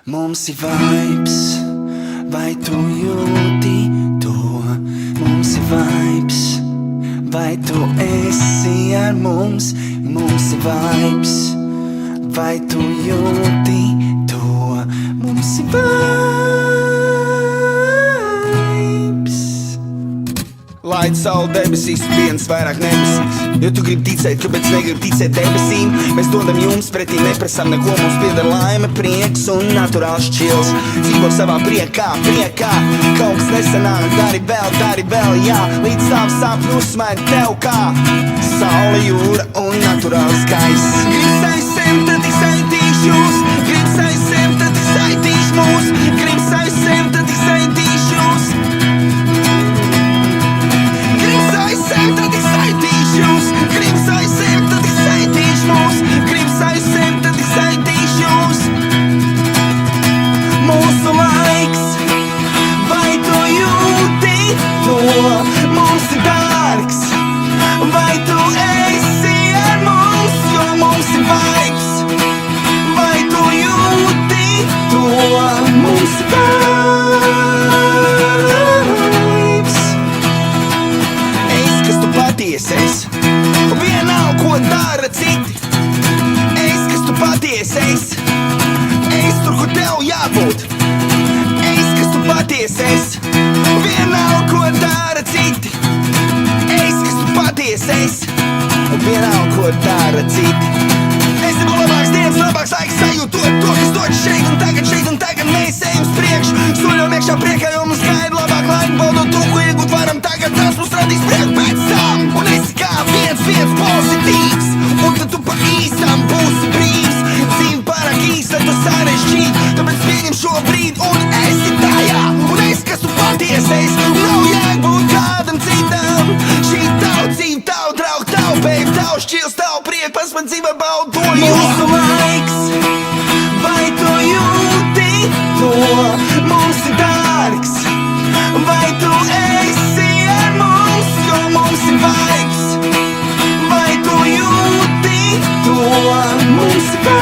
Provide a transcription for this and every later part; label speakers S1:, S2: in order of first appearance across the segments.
S1: Mums ir vibes, vai tu jūti to? Mums ir vibes, vai tu esi ar mums? Mums ir vibes, vai tu jūti to? Mums ir vibes. Laid saule debesīs, viens vairāk nebesīs. Jo tu gribi ticēt, kāpēc negribi ticēt debesīm? Mēs dodam jums pretī, neprasam neko. Mums pieder laime, prieks un naturāls čils. Dzīvo savā priekā, kaut kas nesanāk. Dari vēl, jā. Līdz tām sapņu uzsmaini tev kā saule, jūra un naturāls gaiss. Gribs aizsem, tad izsaitīšu jūs. Gribs aizsem, tad izsaitīšu mūs. Gribs aizsem, tad izsaitīšu jūs. Tad izsaitīšu jūs, gribs aizsem, tad izsaitīšu mūs, gribs aizsem, tad izsaitīšu jūs. Mūsu laiks, vai tu jūti to? Mums ir dārgs, vai tu esi ar mums? Jo mums ir vibes, vai tu jūti to? Mums ir vibes. Patiesais, vienalga, ko dara citi. Es, kas tu patiesais, es tur, kur tev jābūt. Es, kas tu patiesais, vienalga, ko dara citi. Es, kas tu patiesais, vienalga, ko dara citi. Es gribu labāks dienas, labāks laiks, sajūtot to, kas dod šeit un tagad mēs ejam priekš. Soļam iekšā priekā, jo mums gaida labāk laika, baudot to, ko iegūt varam tagad. Tas mums radīs prieku pēc tam. Un esi kā viens pozitīvs, un tad tu pa īstam būsi brīvs. Dzīvi pārāk īsa, tu sarežģīt, tāpēc pieņem šo brīdi un esi tajā. Un es, kas tu patiesais, nav jābūt kādam citam. Šī tavu dzīve, tavu draugu, tavu baby, tavu šķils, tavu prieku, pats man dzīvē baudu to. Mūsu laiks, vai tu jūti to? Mums ir dārgs, vai tu esi ar mums? Jo mums ir vibes, vai tu jūti to? Mums ir vibes.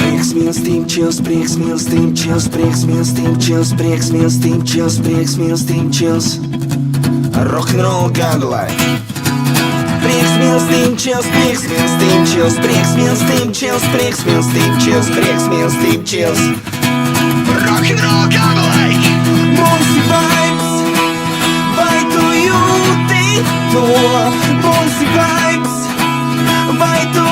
S1: Prieks, mīlestība, čils, prieks, mīlestība, čils, prieks, mīlestība, čils, prieks, mīlestība, čils, prieks, mīlestība, čils. Rock'n'roll gadu laika. Prieks, mīlestība, čils, prieks, mīlestība, čils, prieks, mīlestība, čils, prieks, mīlestība, čils, prieks, mīlestība, čils. Rock'n'roll gadu laika. Mums ir vibes, vai tu jūti to? Mums ir vibes, vai tu